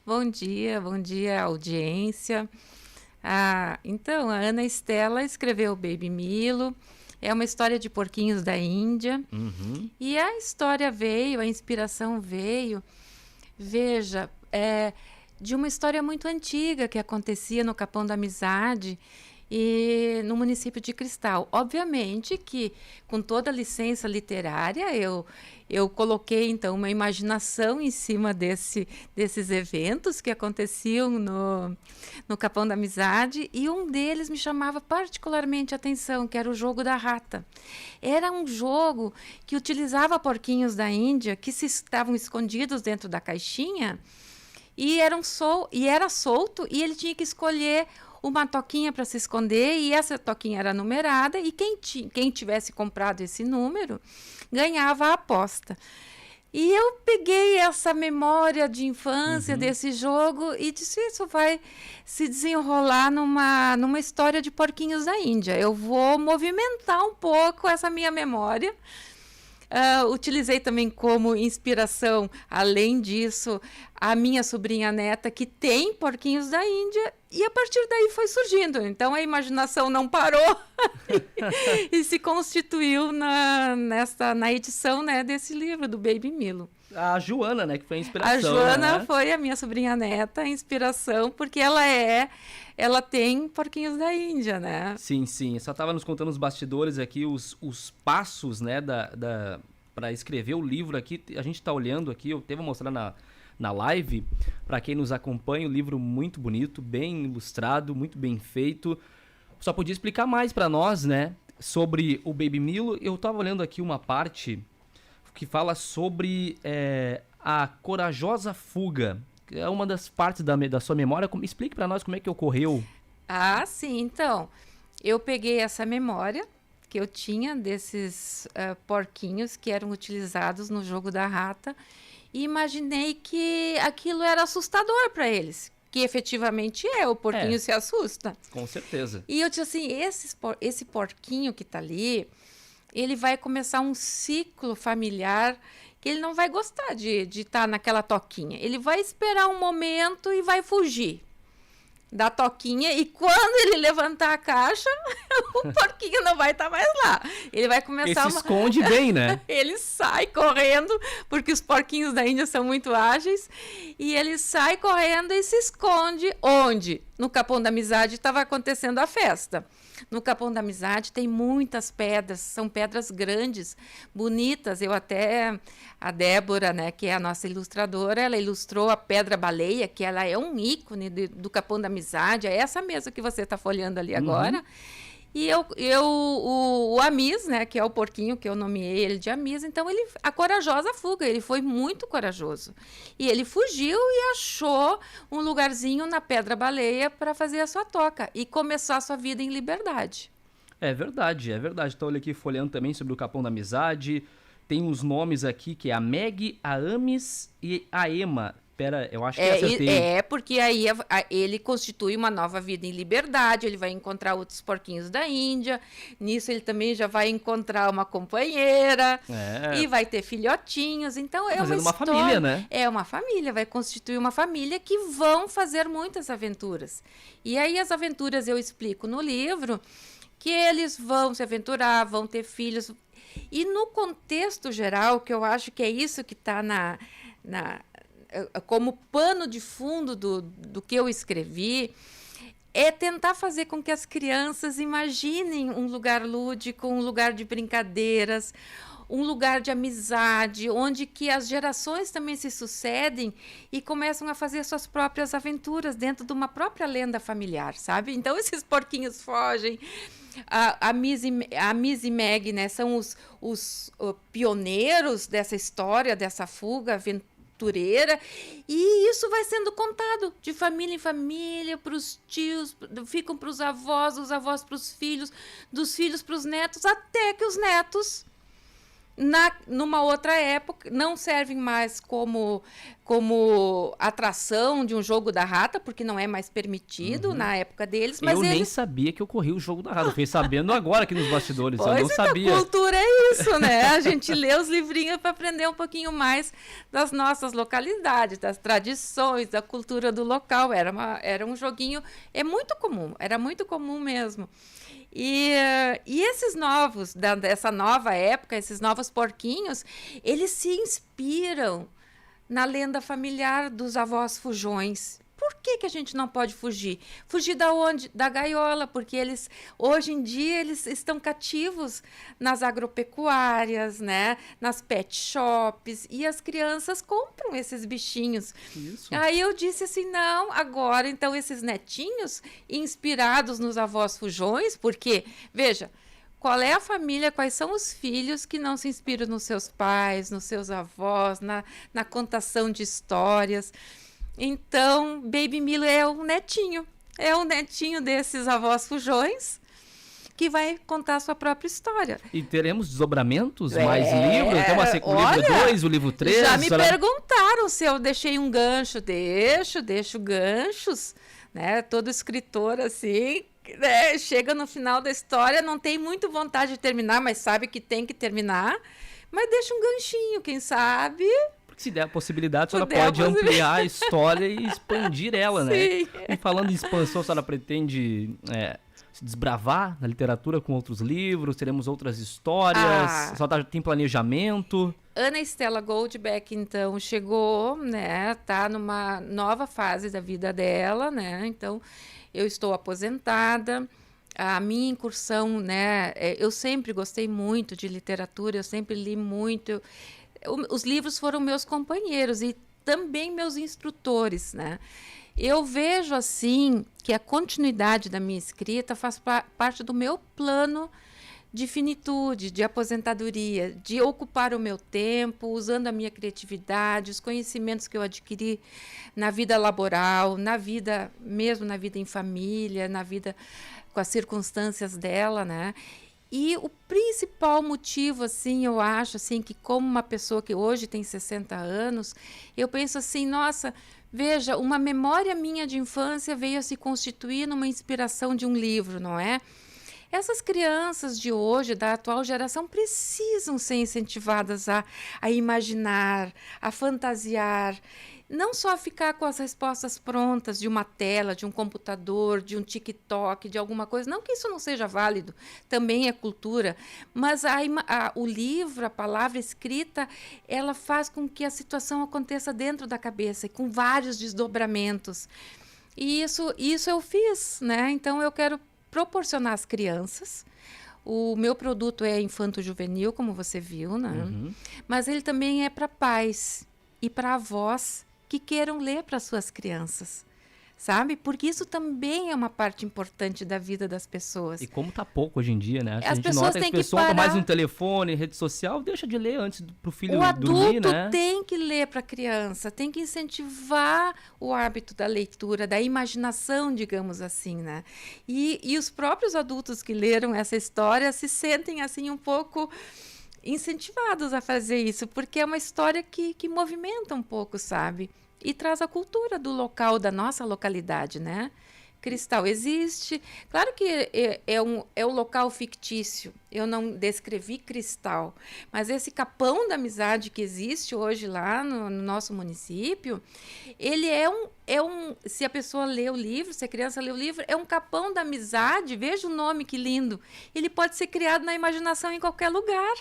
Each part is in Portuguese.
Bom dia, audiência. Então, a Ana Estela escreveu o Baby Milo. É uma história de porquinhos da Índia. Uhum. E a história veio, a inspiração veio, veja, de uma história muito antiga que acontecia no Capão da Amizade e no município de Cristal. Obviamente que, com toda a licença literária, eu coloquei, então, uma imaginação em cima desses eventos que aconteciam no Capão da Amizade, e um deles me chamava particularmente a atenção, que era o jogo da rata. Era um jogo que utilizava porquinhos da Índia que estavam escondidos dentro da caixinha e era solto, e ele tinha que escolher uma toquinha para se esconder, e essa toquinha era numerada, e quem tivesse comprado esse número ganhava a aposta. E eu peguei essa memória de infância desse jogo e disse, isso vai se desenrolar numa história de porquinhos da Índia. Eu vou movimentar um pouco essa minha memória. Utilizei também como inspiração, além disso, a minha sobrinha neta, que tem porquinhos da Índia, e a partir daí foi surgindo. Então a imaginação não parou e se constituiu na edição, né, desse livro, do Baby Milo. A Joana, né, que foi a inspiração. A Joana, né? foi a minha sobrinha neta, a inspiração, porque ela tem porquinhos da Índia, né? Sim, sim. Só tava nos contando os bastidores aqui, os passos, né, para escrever o livro aqui. A gente tá olhando aqui, eu vou mostrar na live, para quem nos acompanha, o livro muito bonito, bem ilustrado, muito bem feito. Só podia explicar mais para nós, né, sobre o Baby Milo. Eu tava olhando aqui uma parte que fala sobre a corajosa fuga. É uma das partes da sua memória. Explique para nós como é que ocorreu. Sim, então. Eu peguei essa memória que eu tinha desses porquinhos que eram utilizados no jogo da rata e imaginei que aquilo era assustador para eles. Que efetivamente o porquinho se assusta. Com certeza. E eu disse assim, esse porquinho que está ali, ele vai começar um ciclo familiar que ele não vai gostar de estar naquela toquinha. Ele vai esperar um momento e vai fugir da toquinha, e quando ele levantar a caixa, o porquinho não vai estar mais lá. Ele vai começar... Ele se esconde bem, né? Ele sai correndo, porque os porquinhos da Índia são muito ágeis, e ele sai correndo e se esconde onde? No Capão da Amizade estava acontecendo a festa. No Capão da Amizade tem muitas pedras, são pedras grandes, bonitas. A Débora, né, que é a nossa ilustradora, ela ilustrou a pedra-baleia, que ela é um ícone do Capão da Amizade, é essa mesmo que você está folheando ali agora. E o Amis, né, que é o porquinho que eu nomeei ele de Amis, então a corajosa fuga, ele foi muito corajoso. E ele fugiu e achou um lugarzinho na pedra-baleia para fazer a sua toca e começar a sua vida em liberdade. É verdade, é verdade. Então, olha aqui, folheando também sobre o Capão da Amizade. Tem uns nomes aqui, que é a Meg, a Amis e a Ema. Pera, eu acho que acertei. Porque aí ele constitui uma nova vida em liberdade, ele vai encontrar outros porquinhos da Índia, nisso ele também já vai encontrar uma companheira, e vai ter filhotinhos, então é uma história, família, né? É uma família, vai constituir uma família que vão fazer muitas aventuras. E aí as aventuras eu explico no livro, que eles vão se aventurar, vão ter filhos, e no contexto geral, que eu acho que é isso que está como pano de fundo do que eu escrevi, é tentar fazer com que as crianças imaginem um lugar lúdico, um lugar de brincadeiras, um lugar de amizade, onde que as gerações também se sucedem e começam a fazer suas próprias aventuras dentro de uma própria lenda familiar, sabe? Então esses porquinhos fogem. A Miss e Meg, né, são os pioneiros dessa história, dessa fuga aventureira, e isso vai sendo contado de família em família, para os tios, ficam para os avós para os filhos, dos filhos para os netos, até que os netos, numa outra época, não servem mais como como atração de um jogo da rata, porque não é mais permitido na época deles. Mas eu nem sabia que ocorria o jogo da rata. Fiquei sabendo agora aqui nos bastidores. Eu não sabia. A cultura é isso, né? A gente lê os livrinhos para aprender um pouquinho mais das nossas localidades, das tradições, da cultura do local. Era um joguinho, era muito comum mesmo. E esses novos, dessa nova época, esses novos porquinhos, eles se inspiram na lenda familiar dos avós fujões. Por que a gente não pode fugir? Fugir da onde? Da gaiola, porque hoje em dia, eles estão cativos nas agropecuárias, né? Nas pet shops, e as crianças compram esses bichinhos. Isso. Aí eu disse assim, não, agora, então, esses netinhos inspirados nos avós fujões, porque, veja, qual é a família, quais são os filhos que não se inspiram nos seus pais, nos seus avós, na contação de histórias? Então, Baby Milo é um netinho desses avós fujões que vai contar a sua própria história. E teremos desdobramentos, mais livros? Tem o livro 2, o livro 3? Já me perguntaram se eu deixei um gancho. Deixo ganchos, né? Todo escritor, assim, né? Chega no final da história, não tem muito vontade de terminar, mas sabe que tem que terminar. Mas deixa um ganchinho, quem sabe... Se der a possibilidade, a senhora pode ampliar a história e expandir ela, né? Sim. E falando em expansão, a senhora pretende se desbravar na literatura com outros livros? Teremos outras histórias? A senhora tem planejamento? Ana Estela Goldbeck, então, chegou, né? Tá numa nova fase da vida dela, né? Então, eu estou aposentada. A minha incursão, né? Eu sempre gostei muito de literatura, eu sempre li muito. Os livros foram meus companheiros e também meus instrutores, né? Eu vejo, assim, que a continuidade da minha escrita faz parte do meu plano de finitude, de aposentadoria, de ocupar o meu tempo, usando a minha criatividade, os conhecimentos que eu adquiri na vida laboral, na vida em família, na vida com as circunstâncias dela, né? E o principal motivo, assim, eu acho, assim, que como uma pessoa que hoje tem 60 anos, eu penso assim, nossa, veja, uma memória minha de infância veio a se constituir numa inspiração de um livro, não é? Essas crianças de hoje, da atual geração, precisam ser incentivadas a imaginar, a fantasiar, não só ficar com as respostas prontas de uma tela, de um computador, de um TikTok, de alguma coisa. Não que isso não seja válido, também é cultura, mas o livro, a palavra escrita, ela faz com que a situação aconteça dentro da cabeça, com vários desdobramentos. E isso eu fiz, né? Então, eu quero proporcionar às crianças. O meu produto é infanto-juvenil, como você viu, né? Uhum. Mas ele também é para pais e para avós que queiram ler para suas crianças, sabe? Porque isso também é uma parte importante da vida das pessoas. E como tá pouco hoje em dia, né? As pessoas têm que parar. Mais no telefone, rede social, deixa de ler antes pro filho dormir, né? O né? adulto tem que ler para a criança, tem que incentivar o hábito da leitura, da imaginação, digamos assim, né? E os próprios adultos que leram essa história se sentem, assim, um pouco incentivados a fazer isso, porque é uma história que movimenta um pouco, sabe? E traz a cultura do local, da nossa localidade, né? Cristal existe. Claro que é um local fictício. Eu não descrevi Cristal. Mas esse Capão da Amizade que existe hoje lá no nosso município, ele se a pessoa lê o livro, se a criança lê o livro, é um Capão da Amizade. Veja o nome, que lindo. Ele pode ser criado na imaginação em qualquer lugar.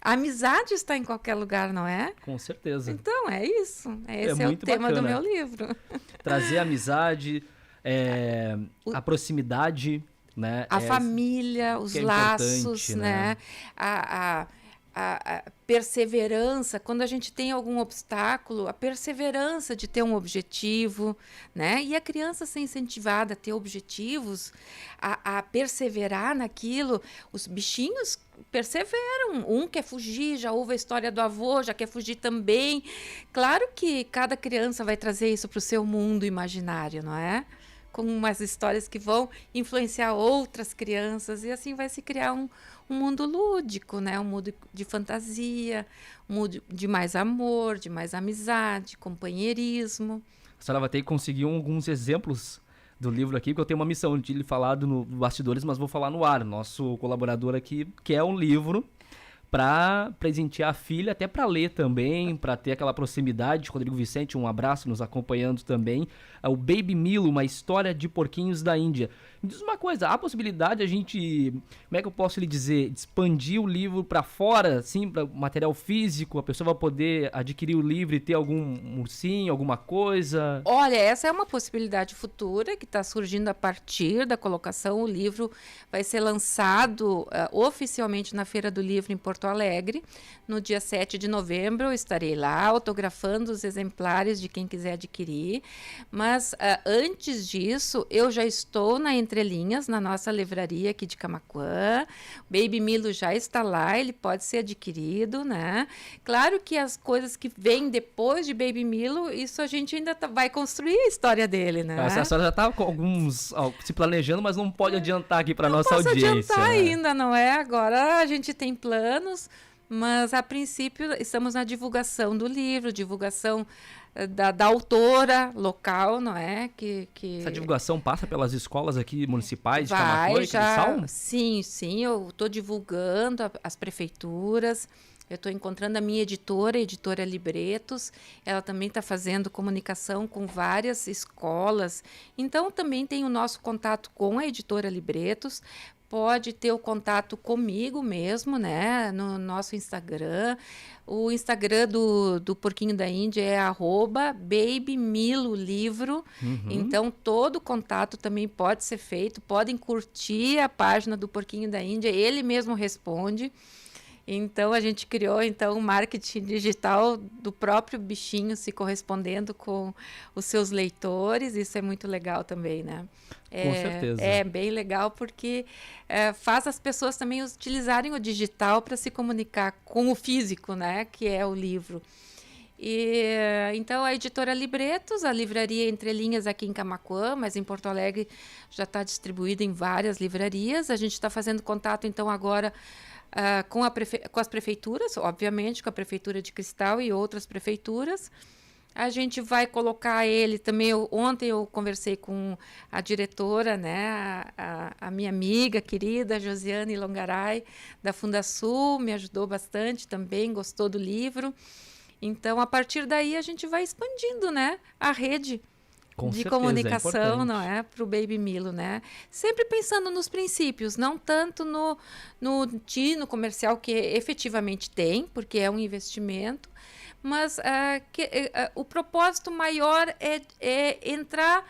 A amizade está em qualquer lugar, não é? Com certeza. Então, é isso. Esse é o tema do meu livro. Trazer a amizade, a proximidade, né? A família, os laços, né? A perseverança, quando a gente tem algum obstáculo, a perseverança de ter um objetivo, né? E a criança ser incentivada a ter objetivos, a perseverar naquilo. Os bichinhos perseveram. Um quer fugir, já ouve a história do avô, já quer fugir também. Claro que cada criança vai trazer isso para o seu mundo imaginário, não é? com umas histórias que vão influenciar outras crianças, e assim vai se criar um mundo lúdico, né? Um mundo de fantasia, um mundo de mais amor, de mais amizade, companheirismo. A senhora vai ter que conseguir alguns exemplos do livro aqui, porque eu tenho uma missão de lhe falar no bastidores, mas vou falar no ar. Nosso colaborador aqui quer um livro para presentear a filha, até para ler também, para ter aquela proximidade. Rodrigo Vicente, um abraço, nos acompanhando também. O Baby Milo, uma história de porquinhos da Índia. Me diz uma coisa, há possibilidade a gente, como é que eu posso lhe dizer, expandir o livro para fora, assim, para material físico? A pessoa vai poder adquirir o livro e ter algum ursinho, alguma coisa? Olha, essa é uma possibilidade futura que está surgindo a partir da colocação. O livro vai ser lançado oficialmente na Feira do Livro em Porto Alegre. No dia 7 de novembro eu estarei lá autografando os exemplares de quem quiser adquirir. Mas antes disso, eu já estou na Entrelinhas, na nossa livraria aqui de Camaquã. O Baby Milo já está lá, ele pode ser adquirido, né? Claro que as coisas que vêm depois de Baby Milo, isso a gente ainda vai construir a história dele, né? A senhora já está com alguns se planejando, mas não pode adiantar aqui para nossa audiência. Não posso adiantar ainda, não é? Agora a gente tem planos, mas a princípio estamos na divulgação do livro, divulgação da autora local, não é? Essa divulgação passa pelas escolas aqui municipais de Camaquã e Crissal? Sim, eu estou divulgando as prefeituras. Eu estou encontrando a minha editora, a Editora Libretos. Ela também está fazendo comunicação com várias escolas. Então, também tem o nosso contato com a Editora Libretos. Pode ter o contato comigo mesmo, né? No nosso Instagram. O Instagram do Porquinho da Índia é @babymilolivro. Então, todo contato também pode ser feito. Podem curtir a página do Porquinho da Índia. Ele mesmo responde. Então, a gente criou um marketing digital do próprio bichinho se correspondendo com os seus leitores. Isso é muito legal também, né? Com certeza. É bem legal porque faz as pessoas também utilizarem o digital para se comunicar com o físico, né? Que é o livro. Então, a Editora Libretos, a livraria Entrelinhas aqui em Camaquã, mas em Porto Alegre já está distribuída em várias livrarias. A gente está fazendo contato, então, agora com as prefeituras, obviamente, com a Prefeitura de Cristal e outras prefeituras. A gente vai colocar ele também. Ontem eu conversei com a diretora, né, a minha amiga querida, Josiane Longaray, da Fundasul, me ajudou bastante também, gostou do livro. Então, a partir daí, a gente vai expandindo, né, a rede de comunicação, não é, para o Baby Milo, né? Sempre pensando nos princípios, não tanto no comercial que efetivamente tem, porque é um investimento, mas o propósito maior é entrar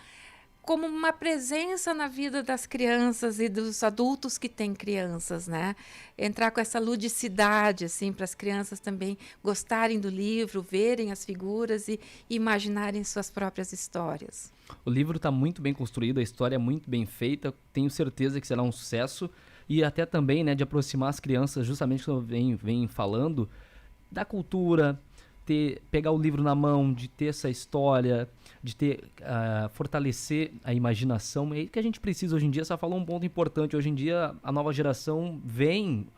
como uma presença na vida das crianças e dos adultos que têm crianças, né? Entrar com essa ludicidade, assim, para as crianças também gostarem do livro, verem as figuras e imaginarem suas próprias histórias. O livro está muito bem construído, a história é muito bem feita, tenho certeza que será um sucesso e até também, né, de aproximar as crianças, justamente como eu venho falando, da cultura, pegar o livro na mão, de ter essa história, de fortalecer a imaginação. É isso que a gente precisa hoje em dia. Você falou um ponto importante. Hoje em dia, a nova geração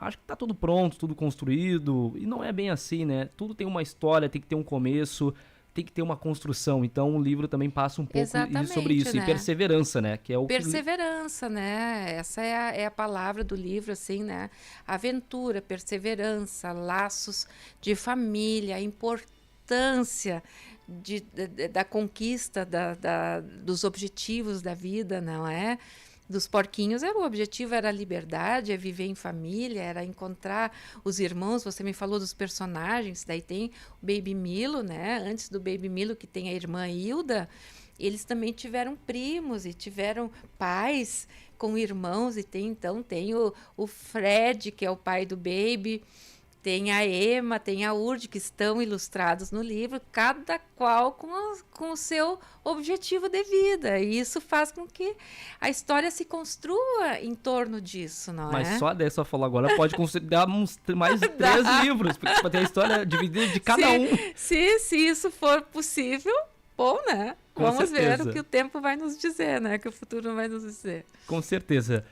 acho que está tudo pronto, tudo construído. E não é bem assim, né? Tudo tem uma história, tem que ter um começo, tem que ter uma construção. Então, o livro também passa um pouco sobre isso. Né? E perseverança, né? Que é o perseverança, né? Essa é a palavra do livro, assim, né? Aventura, perseverança, laços de família, a importância da conquista dos objetivos da vida, não é? Dos porquinhos, o objetivo era a liberdade, é viver em família, era encontrar os irmãos. Você me falou dos personagens, daí tem o Baby Milo, né? Antes do Baby Milo, que tem a irmã Hilda, eles também tiveram primos e tiveram pais com irmãos, e tem o Fred, que é o pai do Baby, tem a Emma, tem a Urd, que estão ilustrados no livro, cada qual com o seu objetivo de vida. E isso faz com que a história se construa em torno disso, não é? Mas só daí, só falou agora, pode considerar mais 3 livros, porque ter a história dividida de cada um. Se isso for possível, bom, né? Vamos ver certeza. o que o tempo vai nos dizer, né? Que o futuro vai nos dizer. Com certeza.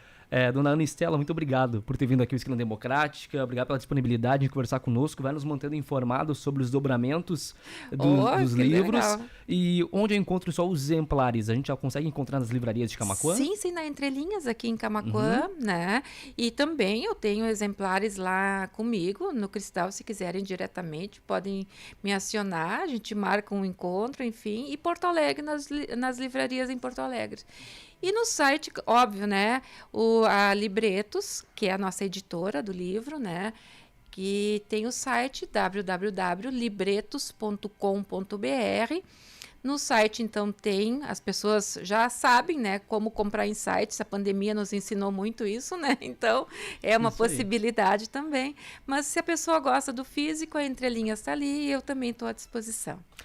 Dona Ana Estela, muito obrigado por ter vindo aqui ao Esquina Democrática, obrigado pela disponibilidade de conversar conosco, vai nos mantendo informados sobre os dobramentos dos Que livros. legal. E onde eu encontro só os exemplares? A gente já consegue encontrar nas livrarias de Camaquã? Sim, na Entrelinhas aqui em Camaquã, né? E também eu tenho exemplares lá comigo no Cristal, se quiserem diretamente, podem me acionar, a gente marca um encontro, enfim, e Porto Alegre, nas livrarias em Porto Alegre. E no site, óbvio, né? A Libretos, que é a nossa editora do livro, né? Que tem o site www.libretos.com.br. No site, então, as pessoas já sabem, né, como comprar em sites, a pandemia nos ensinou muito isso, né, então é uma possibilidade também, mas se a pessoa gosta do físico, a Entrelinhas está ali e eu também estou à disposição.